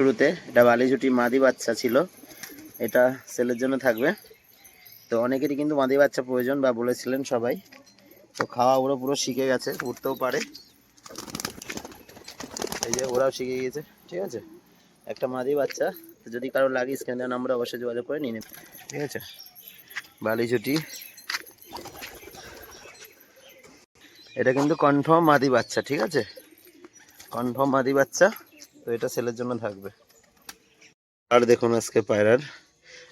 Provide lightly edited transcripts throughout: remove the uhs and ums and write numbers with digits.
শুরুতে এটা বালিঝুটি মাদি বাচ্চা ছিল, এটা সেলের জন্য থাকবে। তো অনেকেরই কিন্তু মাদি বাচ্চা প্রয়োজন বা বলেছিলেন সবাই। তো খাওয়া ওরা পুরো শিখে গেছে, উঠতেও পারে, এই যে ওরাও শিখে গিয়েছে। ঠিক আছে, একটা মাদি বাচ্চা। তো যদি কারো লাগে স্ক্যানের নাম্বার অবশ্যই যোগাযোগ করে নিয়ে নেবে। ঠিক আছে, বালিঝুটি এটা কিন্তু কনফার্ম মাদি বাচ্চা। ঠিক আছে, কনফার্ম মাদি বাচ্চা। তো এটা সেলের জন্য থাকবে। আর দেখুন আজকে পায়রার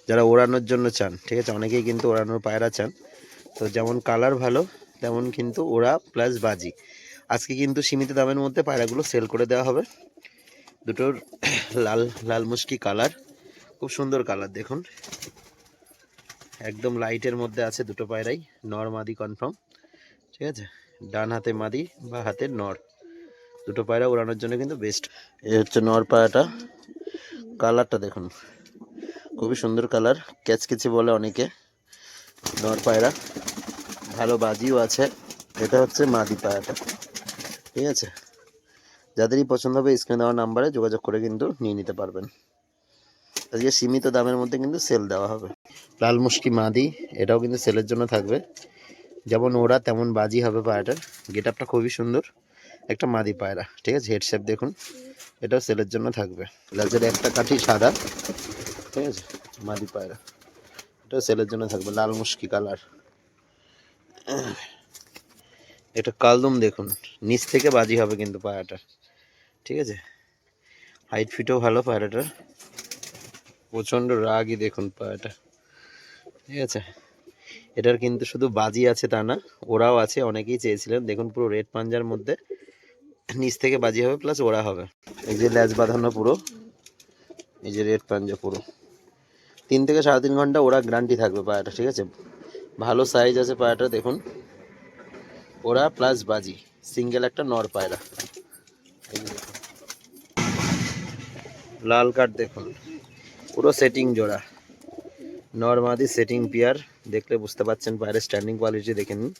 যারা ওড়ানোর জন্য চান, ঠিক আছে, অনেকেই কিন্তু ওড়ানোর পায়রা চান। তো যেমন কালার ভালো তেমন কিন্তু ওড়া প্লাস বাজি। আজকে কিন্তু সীমিত দামের মধ্যে পায়রাগুলো সেল করে দেওয়া হবে। দুটোর লাল লাল মুশকি কালার, খুব সুন্দর কালার দেখুন, একদম লাইটের মধ্যে আছে দুটো পায়রাই। নর মাদি কনফার্ম। ঠিক আছে, ডান হাতে মাদি বা হাতে নর, দুটো পায়রা ওড়ানোর জন্য কিন্তু বেস্ট। এই হচ্ছে নর পায়রাটা, কালারটা দেখুন খুবই সুন্দর কালার, ক্যাচকিচি বলে অনেকে। নর পায়রা ভালো বাজিও আছে। এটা হচ্ছে মাদি পায়রাটা। ঠিক আছে, যাদেরই পছন্দ হবে স্ক্রিনে দেওয়া নাম্বারে যোগাযোগ করে কিন্তু নিয়ে নিতে পারবেন। আজকে সীমিত দামের মধ্যে কিন্তু সেল দেওয়া হবে। লাল মুশকি মাদি, এটাও কিন্তু সেলের জন্য থাকবে। যেমন ওরা তেমন বাজি হবে পায়রাটার। গেট আপটা খুবই সুন্দর, একটা মাদি পায়রা। ঠিক আছে, হেড শেপ দেখুন, এটাও সেলের জন্য থাকবে। লাজের একটা কাঠি সাদা। ঠিক আছে, মাদি পায়রা, এটাও সেলের জন্য থাকবে। লাল মুশকি কালার, এটা কালদম দেখুন, নিচ থেকে বাজি হবে কিন্তু পায়রাটার। ঠিক আছে, হাইট ফিটও ভালো পায়রাটার, প্রচণ্ড রাগই দেখুন পায়রাটা। ঠিক আছে, এটার কিন্তু শুধু বাজি আছে তা না, ওরাও আছে, অনেকেই চেয়েছিলেন। দেখুন পুরো রেড পাঞ্জার মধ্যে নিচ থেকে বাজি হবে প্লাস ওরা হবে। এই যে ল্যাজ বাঁধানো পুরো, এই যে রেড পাঞ্জা পুরো। 3 থেকে 3.5 ঘন্টা ওরা গ্যারান্টি থাকবে পায়রাটা। ঠিক আছে, ভালো সাইজ আছে পায়রাটা দেখুন, ওরা প্লাস বাজি, সিঙ্গেল একটা নর পায়রা। লাল কাঠ দেখুন, পুরো সেটিং জোড়া, নর মাদি সেটিং পেয়ার। দেখলে বুঝতে পারছেন পায়রের স্ট্যান্ডিং কোয়ালিটি দেখে নিন।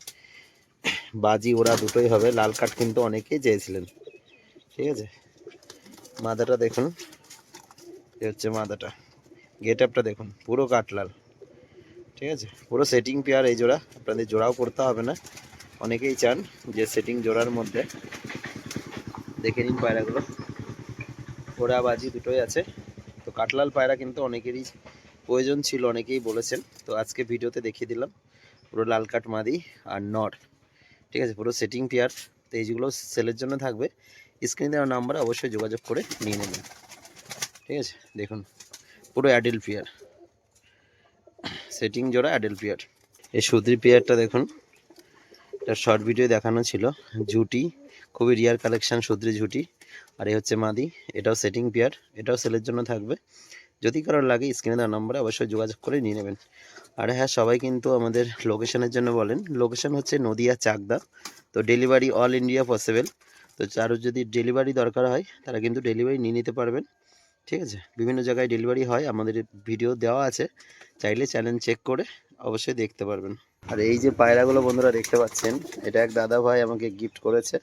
বাজি ওরা দুটোই হবে। লাল কাঠ কিন্তু অনেকেই চেয়েছিলেন। ঠিক আছে, মাদাটা দেখুন, এ হচ্ছে মাদাটা। গেট আপটা দেখুন, পুরো কাঠলাল। ঠিক আছে, পুরো সেটিং পেয়ার এই জোড়া। আপনাদের জোড়াও করতে হবে না, অনেকেই চান যে সেটিং জোড়ার মধ্যে। দেখে নিন পায়রাগুলো, ওরা বাজি দুটোই আছে। তো কাঠলাল পায়রা কিন্তু অনেকেরই প্রয়োজন ছিল, অনেকেই বলেছেন। তো আজকে ভিডিওতে দেখিয়ে দিলাম পুরো লাল কাঠ মাদি আর নর। ঠিক আছে, পুরো সেটিং পেয়ার। তো এইগুলো সেলের জন্য থাকবে। স্ক্রিনে দেওয়া নাম্বারে অবশ্যই যোগাযোগ করে নিয়ে নেবেন। ঠিক আছে, দেখুন পুরো অ্যাডেল পেয়ার, সেটিং জোড়া অ্যাডেল পেয়ার। এই সুদ্রি পেয়ারটা দেখুন, এটা শর্ট ভিডিও দেখানো ছিল। ঝুটি খুবই রিয়ার কালেকশান, সুদ্রি ঝুটি। আর এই হচ্ছে মাদি, এটাও সেটিং পেয়ার, এটাও সেলের জন্য থাকবে। যদি কারোর লাগে স্ক্রিনে দেওয়া নম্বরে অবশ্যই যোগাযোগ করে নিয়ে নেবেন। আর হ্যাঁ, সবাই কিন্তু আমাদের লোকেশনের জন্য বলেন। লোকেশন হচ্ছে নদিয়া চাকদা। তো ডেলিভারি অল ইন্ডিয়া পসিবল। তো কারোর যদি ডেলিভারি দরকার হয় তারা কিন্তু ডেলিভারি নিয়ে নিতে পারবেন। ঠিক আছে, বিভিন্ন জায়গায় ডেলিভারি হয়, আমাদের ভিডিও দেওয়া আছে, চাইলে চ্যানেল চেক করে অবশ্যই দেখতে পারবেন। আর এই যে পায়রাগুলো বন্ধুরা দেখতে পাচ্ছেন, এটা এক দাদা ভাই আমাকে গিফট করেছে।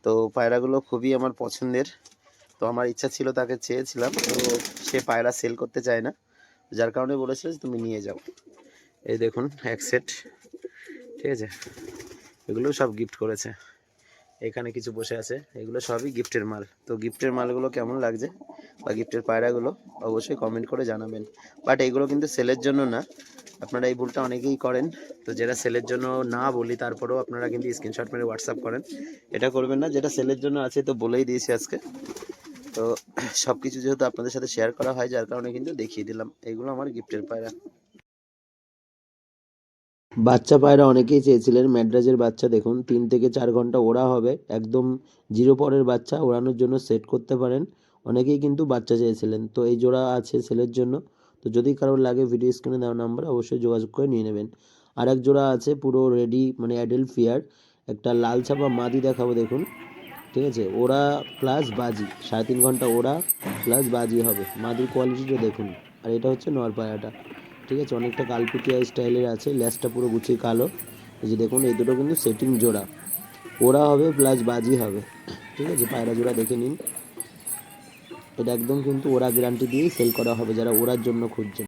তো পায়রাগুলো খুবই আমার পছন্দের। তো আমার ইচ্ছা ছিল, তাকে চেয়েছিলাম, তো সে পায়রা সেল করতে চায় না, যার কারণে বলেছিল যে তুমি নিয়ে যাও। এই দেখুন এক সেট। ঠিক আছে, এগুলো সব গিফট করেছে। এখানে কিছু বসে আছে, এগুলো সবই গিফটের মাল। তো গিফটের মালগুলো কেমন লাগছে বা গিফটের পায়রাগুলো অবশ্যই কমেন্ট করে জানাবেন। বাট এগুলো কিন্তু সেলের জন্য না, আপনারা এই ভুলটা অনেকেই করেন। তো যেটা সেলের জন্য না বলি তারপরেও আপনারা কিন্তু স্ক্রিনশট মেরে হোয়াটসঅ্যাপ করেন, এটা করবেন না। যেটা সেলের জন্য আছে তো বলেই দিয়েছি আজকে। তো সব কিছু যেহেতু আপনাদের সাথে শেয়ার করা হয়, যার কারণে কিন্তু দেখিয়ে দিলাম। এগুলো আমার গিফটের পায়রা। বাচ্চা পায়রা অনেকেই চেয়েছিলেন, ম্যাড্রাজের বাচ্চা দেখুন, 3 থেকে 4 ঘন্টা ওড়া হবে, একদম জিরো পরের বাচ্চা, ওড়ানোর জন্য সেট করতে পারেন। অনেকেই কিন্তু বাচ্চা চেয়েছিলেন, তো এই জোড়া আছে সেলের জন্য। তো যদি কারোর লাগে ভিডিও স্ক্রিনে দেওয়া নাম্বারে অবশ্যই যোগাযোগ করে নিয়ে নেবেন। আর এক জোড়া আছে পুরো রেডি, মানে অ্যাডাল্ট ফিয়ার, একটা লাল ছাপা মাদি দেখাবো দেখুন। ঠিক আছে, ওরা প্লাস বাজি, 3.5 ঘন্টা ওরা প্লাস বাজি হবে। মাদির কোয়ালিটিটা দেখুন। আর এটা হচ্ছে নর পায়রাটা। ঠিক আছে, অনেকটা কালপিটিয়া স্টাইলের আছে, লেজটা পুরো গুছিয়ে কালো। এই যে দেখুন, এই দুটো কিন্তু সেটিং জোড়া, ওরা হবে প্লাস বাজি হবে। ঠিক আছে, পায়রা জোড়া দেখে নিন। এটা একদম কিন্তু ওরা গ্যারান্টি দিয়েই সেল করা হবে যারা ওরার জন্য খুঁজছেন।